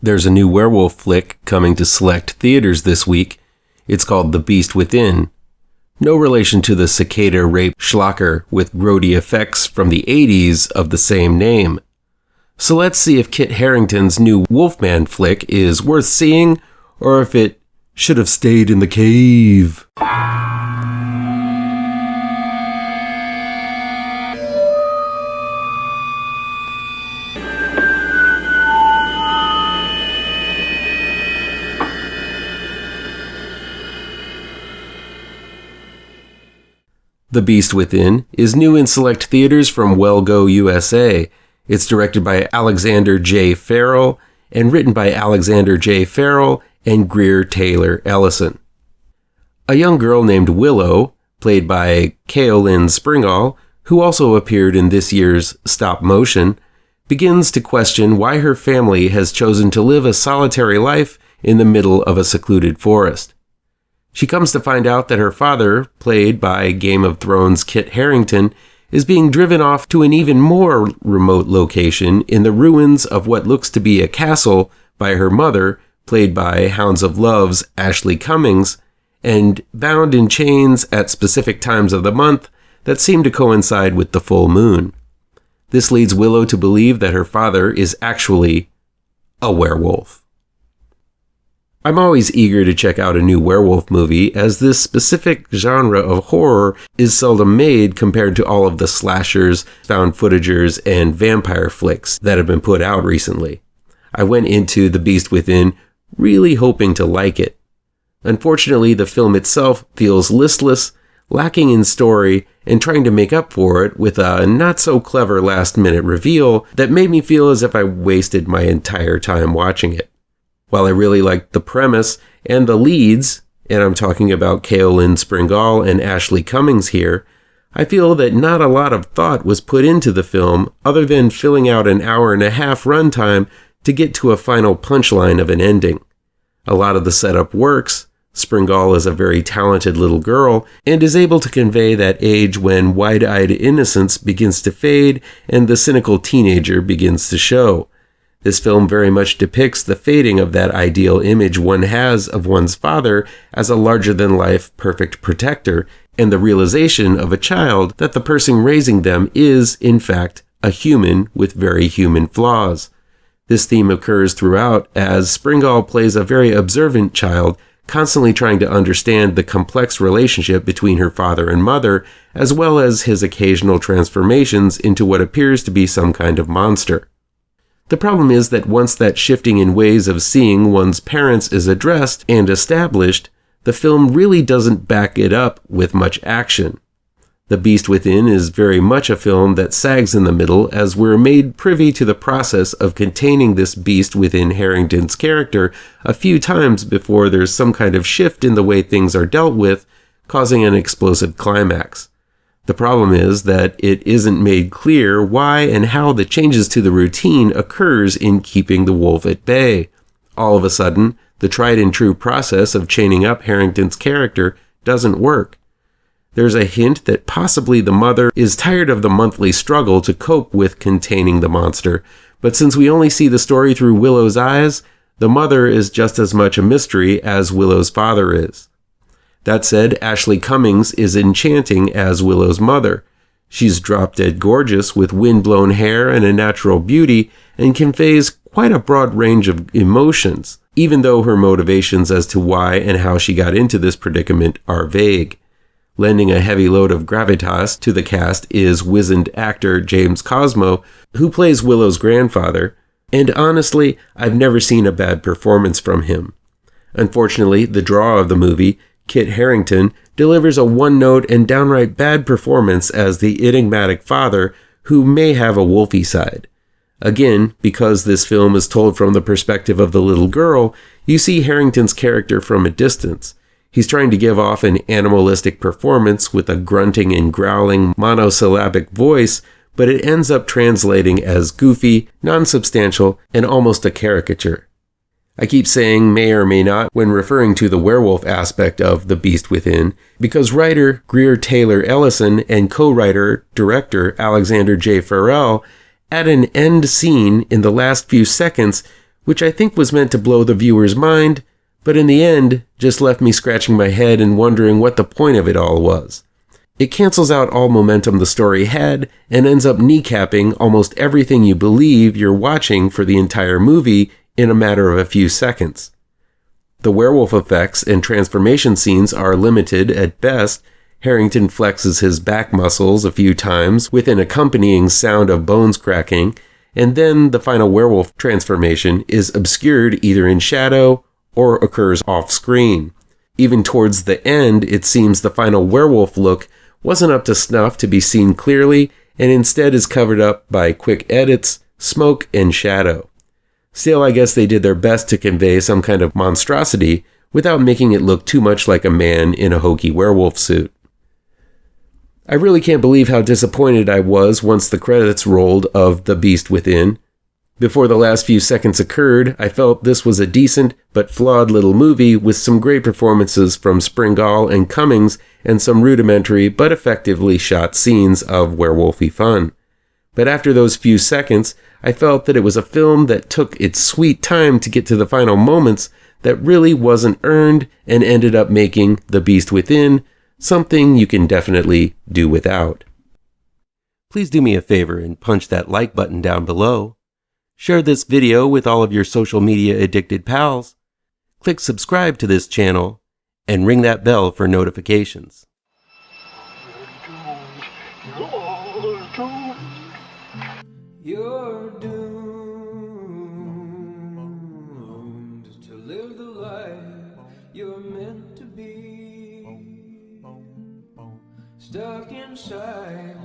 There's a new werewolf flick coming to select theaters this week. It's called The Beast Within. No relation to the cicada rape schlocker with grody effects from the 80s of the same name. So let's see if Kit Harington's new Wolfman flick is worth seeing, or if it should have stayed in the cave. The Beast Within is new in select theaters from Well Go USA. It's directed by Alexander J. Farrell and written by Alexander J. Farrell and Greer Taylor Ellison. A young girl named Willow, played by Kaolin Springall, who also appeared in this year's stop motion, begins to question why her family has chosen to live a solitary life in the middle of a secluded forest. She comes to find out that her father, played by Game of Thrones Kit Harington, is being driven off to an even more remote location in the ruins of what looks to be a castle by her mother, played by Hounds of Love's Ashley Cummings, and bound in chains at specific times of the month that seem to coincide with the full moon. This leads Willow to believe that her father is actually a werewolf. I'm always eager to check out a new werewolf movie, as this specific genre of horror is seldom made compared to all of the slashers, found-footagers, and vampire flicks that have been put out recently. I went into The Beast Within really hoping to like it. Unfortunately, the film itself feels listless, lacking in story, and trying to make up for it with a not-so-clever last-minute reveal that made me feel as if I wasted my entire time watching it. While I really liked the premise and the leads, and I'm talking about Kaolin Springall and Ashley Cummings here, I feel that not a lot of thought was put into the film other than filling out an hour-and-a-half runtime to get to a final punchline of an ending. A lot of the setup works. Springall is a very talented little girl and is able to convey that age when wide-eyed innocence begins to fade and the cynical teenager begins to show. This film very much depicts the fading of that ideal image one has of one's father as a larger-than-life perfect protector, and the realization of a child that the person raising them is, in fact, a human with very human flaws. This theme occurs throughout as Springall plays a very observant child, constantly trying to understand the complex relationship between her father and mother, as well as his occasional transformations into what appears to be some kind of monster. The problem is that once that shifting in ways of seeing one's parents is addressed and established, the film really doesn't back it up with much action. The Beast Within is very much a film that sags in the middle, as we're made privy to the process of containing this beast within Harrington's character a few times before there's some kind of shift in the way things are dealt with, causing an explosive climax. The problem is that it isn't made clear why and how the changes to the routine occurs in keeping the wolf at bay. All of a sudden, the tried and true process of chaining up Harrington's character doesn't work. There's a hint that possibly the mother is tired of the monthly struggle to cope with containing the monster, but since we only see the story through Willow's eyes, the mother is just as much a mystery as Willow's father is. That said, Ashley Cummings is enchanting as Willow's mother. She's drop-dead gorgeous with wind-blown hair and a natural beauty, and conveys quite a broad range of emotions, even though her motivations as to why and how she got into this predicament are vague. Lending a heavy load of gravitas to the cast is wizened actor James Cosmo, who plays Willow's grandfather, and honestly, I've never seen a bad performance from him. Unfortunately, the draw of the movie, Kit Harington, delivers a one-note and downright bad performance as the enigmatic father who may have a wolfy side. Again, because this film is told from the perspective of the little girl, you see Harrington's character from a distance. He's trying to give off an animalistic performance with a grunting and growling monosyllabic voice, but it ends up translating as goofy, non-substantial, and almost a caricature. I keep saying may or may not when referring to the werewolf aspect of The Beast Within, because writer Greer Taylor Ellison and co-writer-director Alexander J. Farrell add an end scene in the last few seconds which I think was meant to blow the viewer's mind, but in the end just left me scratching my head and wondering what the point of it all was. It cancels out all momentum the story had and ends up kneecapping almost everything you believe you're watching for the entire movie in a matter of a few seconds. The werewolf effects and transformation scenes are limited at best. Harrington flexes his back muscles a few times with an accompanying sound of bones cracking, and then the final werewolf transformation is obscured either in shadow or occurs off-screen. Even towards the end, it seems the final werewolf look wasn't up to snuff to be seen clearly, and instead is covered up by quick edits, smoke, and shadow. Still, I guess they did their best to convey some kind of monstrosity without making it look too much like a man in a hokey werewolf suit. I really can't believe how disappointed I was once the credits rolled of The Beast Within. Before the last few seconds occurred, I felt this was a decent but flawed little movie with some great performances from Springall and Cummings and some rudimentary but effectively shot scenes of werewolfy fun. But after those few seconds, I felt that it was a film that took its sweet time to get to the final moments that really wasn't earned and ended up making The Beast Within something you can definitely do without. Please do me a favor and punch that like button down below. Share this video with all of your social media addicted pals. Click subscribe to this channel and ring that bell for notifications. You're doomed to live the life you're meant to be, stuck inside